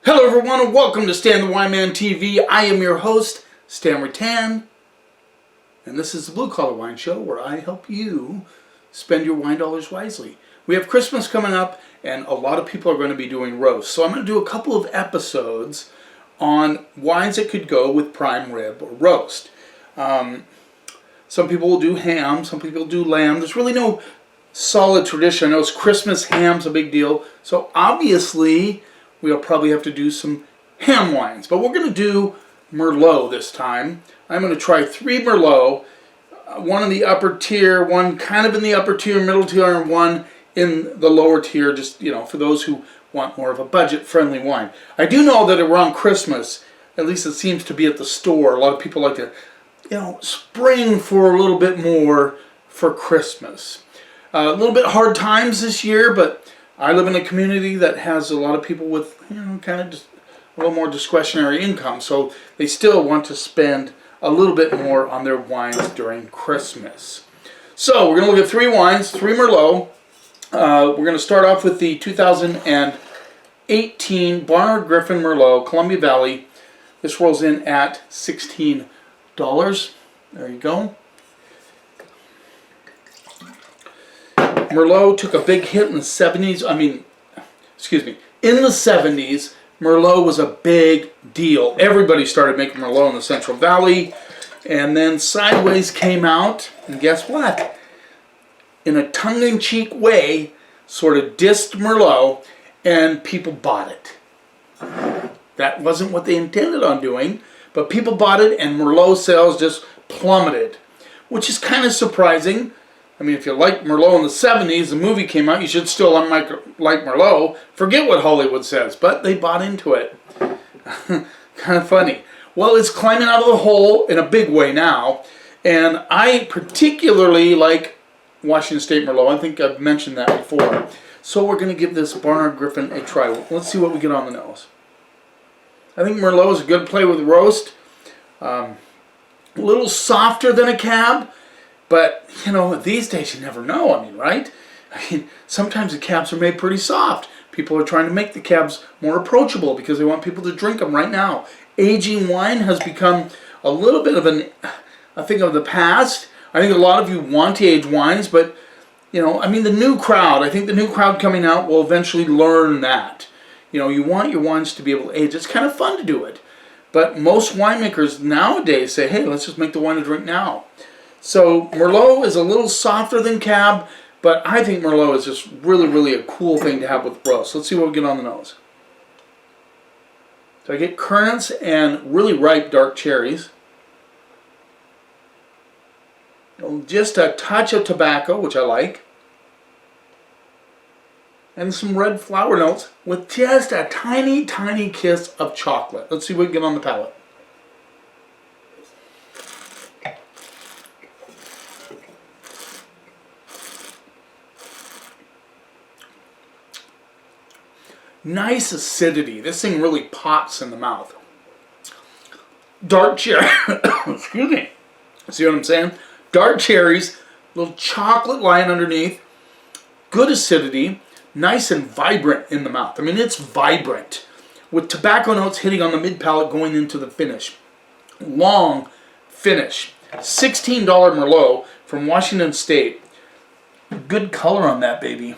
Hello everyone and welcome to Stan the Wine Man TV. I am your host, Stan Rattan, and this is the Blue Collar Wine Show where I help you spend your wine dollars wisely. We have Christmas coming up and a lot of people are going to be doing roasts. So I'm going to do a couple of episodes on wines that could go with prime rib or roast. Some people will do ham, some people do lamb. There's really no solid tradition. I know it's Christmas, ham's a big deal. So obviously we'll probably have to do some ham wines. But we're going to do Merlot this time. I'm going to try 3 Merlot. One in the upper tier, one kind of in the upper tier, middle tier, and one in the lower tier, just, for those who want more of a budget-friendly wine. I do know that around Christmas, at least it seems to be at the store, a lot of people like to, spring for a little bit more for Christmas. A little bit hard times this year, but I live in a community that has a lot of people with, kind of just a little more discretionary income. So they still want to spend a little bit more on their wines during Christmas. So we're going to look at 3 wines, 3 Merlot. We're going to start off with the 2018 Barnard Griffin Merlot, Columbia Valley. This rolls in at $16. There you go. Merlot took a big hit in the 70s. In the 70s, Merlot was a big deal. Everybody started making Merlot in the Central Valley. And then Sideways came out, and guess what? In a tongue-in-cheek way, sort of dissed Merlot, and people bought it. That wasn't what they intended on doing, but people bought it, and Merlot sales just plummeted, which is kind of surprising. If you liked Merlot in the 70s, the movie came out, you should still like Merlot. Forget what Hollywood says, but they bought into it. Kind of funny. Well, it's climbing out of the hole in a big way now, and I particularly like Washington State Merlot. I think I've mentioned that before. So we're going to give this Barnard Griffin a try. Let's see what we get on the nose. I think Merlot is a good play with roast. A little softer than a cab. But, these days you never know, right? Sometimes the cabs are made pretty soft. People are trying to make the cabs more approachable because they want people to drink them right now. Aging wine has become a little bit of a thing of the past. I think a lot of you want to age wines, but, the new crowd, I think the new crowd coming out will eventually learn that. You want your wines to be able to age. It's kind of fun to do it. But most winemakers nowadays say, hey, let's just make the wine to drink now. So Merlot is a little softer than Cab, but I think Merlot is just really, really a cool thing to have with roast. Let's see what we get on the nose. So I get currants and really ripe dark cherries. Just a touch of tobacco, which I like. And some red flower notes with just a tiny, tiny kiss of chocolate. Let's see what we get on the palate. Nice acidity. This thing really pops in the mouth. Dark cherry. Excuse me. See what I'm saying? Dark cherries, little chocolate line underneath. Good acidity. Nice and vibrant in the mouth. It's vibrant. With tobacco notes hitting on the mid palate going into the finish. Long finish. $16 Merlot from Washington State. Good color on that baby.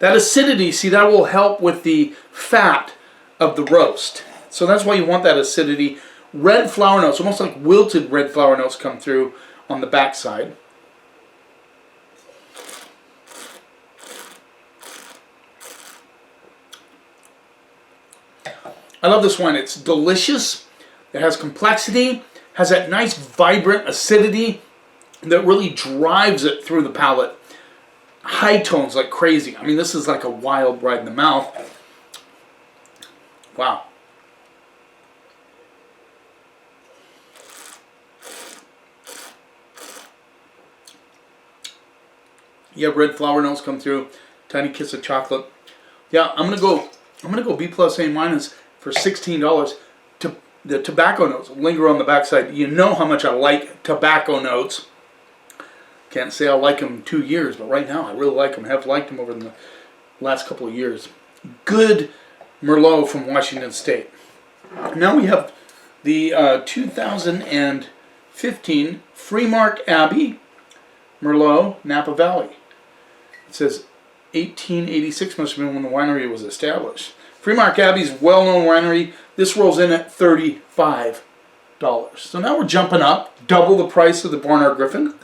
That acidity, see, that will help with the fat of the roast. So that's why you want that acidity. Red flower notes, almost like wilted red flower notes come through on the backside. I love this wine. It's delicious. It has complexity, has that nice vibrant acidity that really drives it through the palate. High tones like crazy. This is like a wild ride in the mouth. Wow. You have red flower notes come through, tiny kiss of chocolate. Yeah, I'm gonna go B plus A minus for $16. The tobacco notes linger on the backside. You know how much I like tobacco notes. Can't say I like them in 2 years, but right now I really like them. Have liked them over the last couple of years. Good Merlot from Washington State. Now we have the 2015 Freemark Abbey Merlot, Napa Valley. It says 1886 must have been when the winery was established. Freemark Abbey is a well-known winery. This rolls in at $35. So now we're jumping up, double the price of the Barnard Griffin.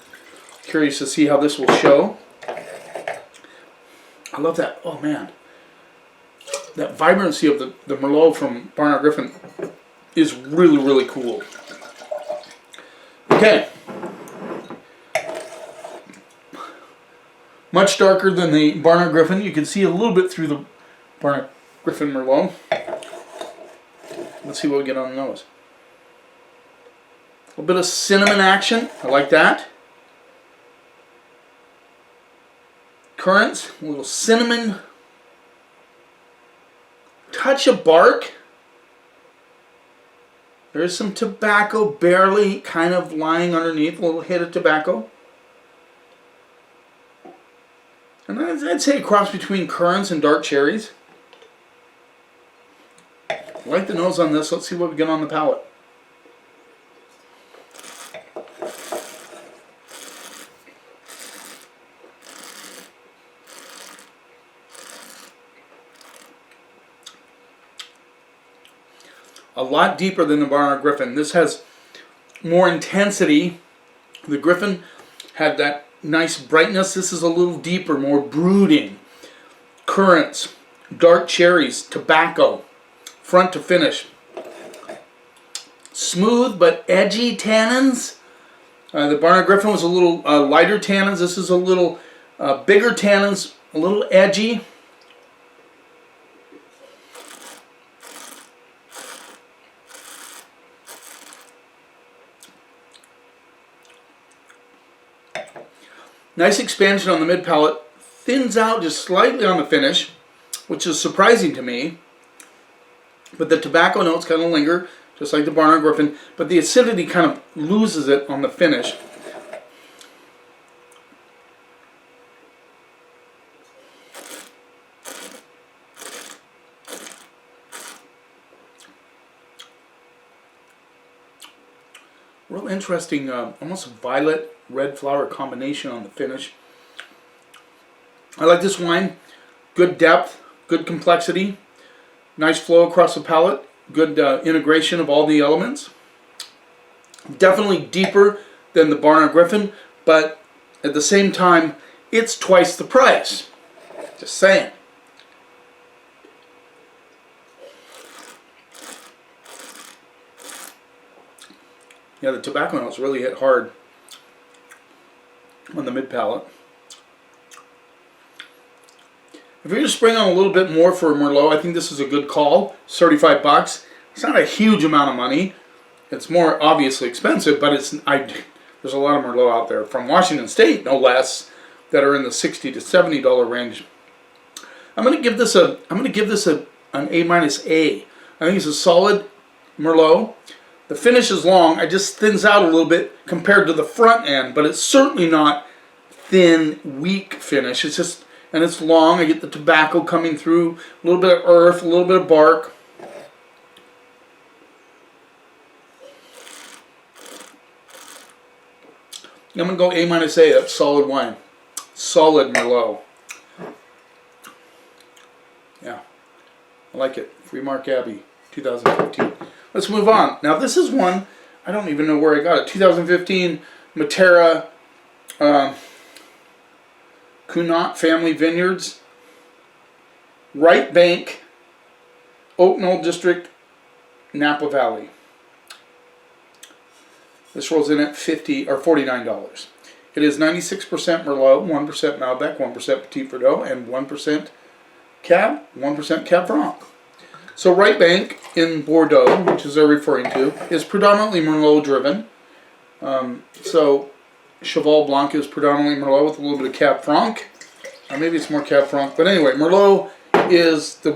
Curious to see how this will show. I love that. Oh man, that vibrancy of the Merlot from Barnard Griffin is really, really cool. Okay. Much darker than the Barnard Griffin. You can see a little bit through the Barnard Griffin Merlot. Let's see what we get on the nose. A little bit of cinnamon action. I like that. Currants, a little cinnamon. Touch of bark. There's some tobacco barely kind of lying underneath. A little hit of tobacco. And I'd say a cross between currants and dark cherries. I like the nose on this. Let's see what we get on the palate. A lot deeper than the Barnard Griffin. This has more intensity. The Griffin had that nice brightness. This is a little deeper, more brooding. Currants, dark cherries, tobacco, front to finish. Smooth but edgy tannins. The Barnard Griffin was a little lighter tannins. This is a little bigger tannins, a little edgy. Nice expansion on the mid palate, thins out just slightly on the finish, which is surprising to me. But the tobacco notes kind of linger, just like the Barnard Griffin, but the acidity kind of loses it on the finish. Real interesting, almost violet red flower combination on the finish. I like this wine. Good depth, good complexity, nice flow across the palate, good integration of all the elements. Definitely deeper than the Barnard Griffin, but at the same time, it's twice the price. Just saying. Yeah, the tobacco notes really hit hard on the mid palate. If you're going to spring on a little bit more for a Merlot, I think this is a good call. It's 35 bucks. It's not a huge amount of money. It's more obviously expensive, but there's a lot of Merlot out there from Washington State, no less, that are in the $60 to $70 range. I'm going to give this an A-A. I think it's a solid Merlot. The finish is long. It just thins out a little bit compared to the front end, but it's certainly not thin, weak finish. It's just, and it's long. I get the tobacco coming through, a little bit of earth, a little bit of bark. I'm going to go A-A. That's solid wine. Solid Merlot. Yeah, I like it. Freemark Abbey, 2015. Let's move on. Now this is one, I don't even know where I got it. 2015 Matera Cunot Family Vineyards, Right Bank, Oak Knoll District, Napa Valley. This rolls in at $49. It is 96% Merlot, 1% Malbec, 1% Petit Verdot, and 1% Cab, 1% Cab Franc. So Right Bank in Bordeaux, which is they're referring to, is predominantly Merlot driven. So Cheval Blanc is predominantly Merlot with a little bit of Cab Franc. Maybe it's more Cab Franc, but anyway, Merlot is the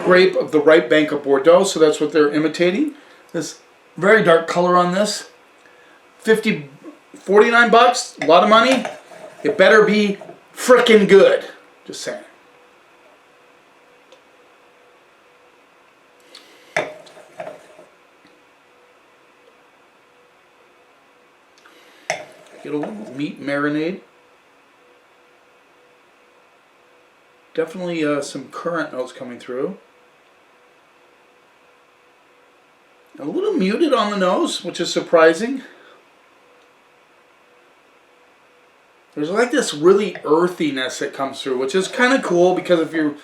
grape of the Right Bank of Bordeaux, so that's what they're imitating. This very dark color on this, 49 bucks, a lot of money. It better be frickin' good. Just saying. Get a little meat marinade. Definitely some currant notes coming through. A little muted on the nose, which is surprising. There's like this really earthiness that comes through, which is kind of cool because if you're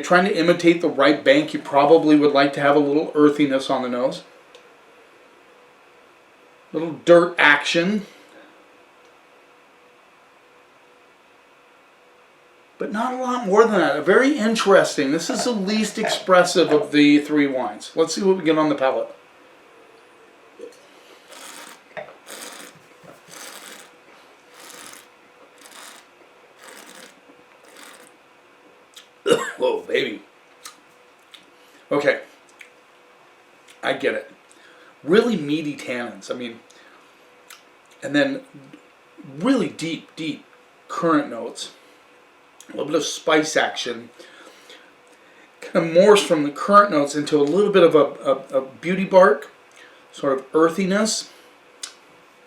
trying to imitate the right bank, you probably would like to have a little earthiness on the nose. Little dirt action. But not a lot more than that. Very interesting. This is the least expressive of the three wines. Let's see what we get on the palate. Whoa, baby. Okay. I get it. Really meaty tannins. I mean, and then really deep currant notes. A little bit of spice action. Kind of morphs from the currant notes into a little bit of a beauty bark, sort of earthiness.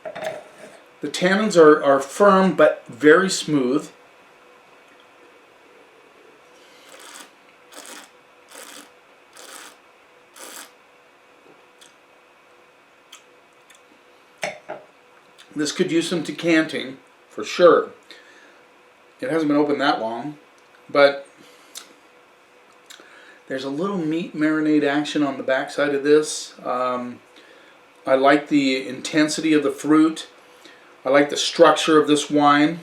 The tannins are firm but very smooth. This could use some decanting, for sure. It hasn't been open that long, but there's a little meat marinade action on the backside of this. I like the intensity of the fruit. I like the structure of this wine.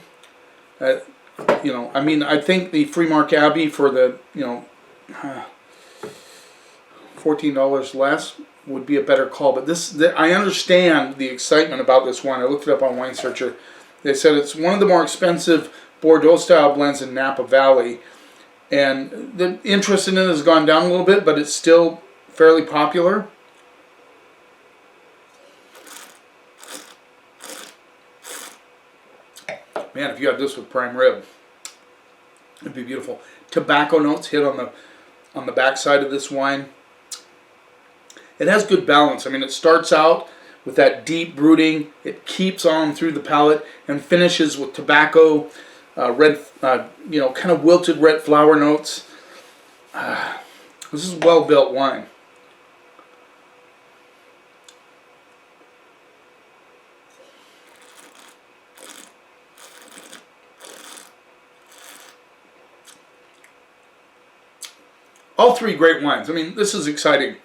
I think the Freemark Abbey for the $14 less would be a better call. But I understand the excitement about this wine. I looked it up on Wine Searcher. They said it's one of the more expensive Bordeaux-style blends in Napa Valley. And the interest in it has gone down a little bit, but it's still fairly popular. Man, if you had this with prime rib, it'd be beautiful. Tobacco notes hit on the backside of this wine. It has good balance. I mean, it starts out with that deep brooding. It keeps on through the palate and finishes with tobacco, red, kind of wilted red flower notes. This is well-built wine. All three great wines. I mean, this is exciting.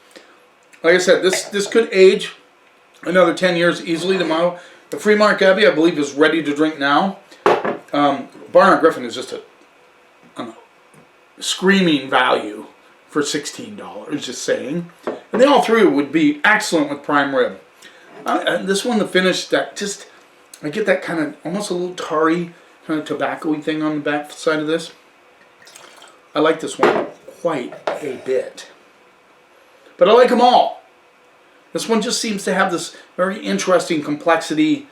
Like I said, this could age another 10 years easily tomorrow. The Freemark Abbey, I believe, is ready to drink now. Barnard Griffin is just a screaming value for $16, just saying. And they all three would be excellent with prime rib. This one, the finish, that just, I get that kind of, almost a little tarry, kind of tobacco-y thing on the back side of this. I like this one quite a bit. But I like them all. This one just seems to have this very interesting complexity.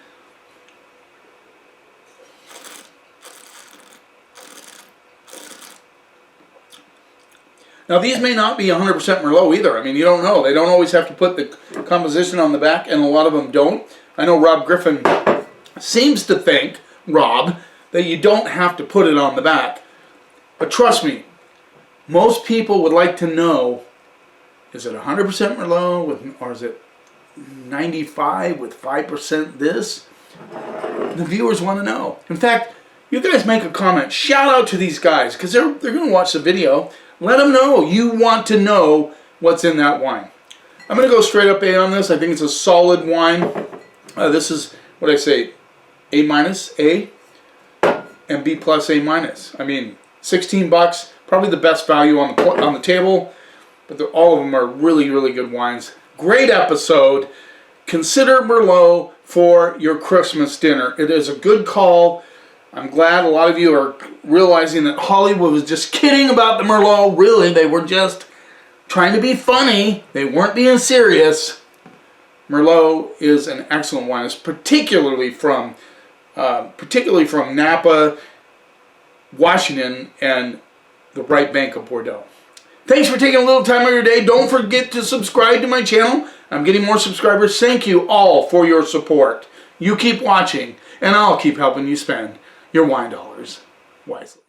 Now these may not be 100% Merlot either. I mean, you don't know. They don't always have to put the composition on the back, and a lot of them don't. I know Rob Griffin seems to think, Rob, that you don't have to put it on the back. But trust me, most people would like to know, is it 100% Merlot or is it 95 with 5% this? The viewers want to know. In fact, you guys make a comment. Shout out to these guys because they're going to watch the video. Let them know you want to know what's in that wine. I'm going to go straight up A on this. I think it's a solid wine. This is what I say, A minus, A, and B plus, A minus. I mean, $16, probably the best value on the table. But all of them are really, really good wines. Great episode. Consider Merlot for your Christmas dinner. It is a good call. I'm glad a lot of you are realizing that Hollywood was just kidding about the Merlot. Really, they were just trying to be funny. They weren't being serious. Merlot is an excellent wine. It's particularly from Napa, Washington, and the right bank of Bordeaux. Thanks for taking a little time of your day. Don't forget to subscribe to my channel. I'm getting more subscribers. Thank you all for your support. You keep watching, and I'll keep helping you spend your wine dollars wisely.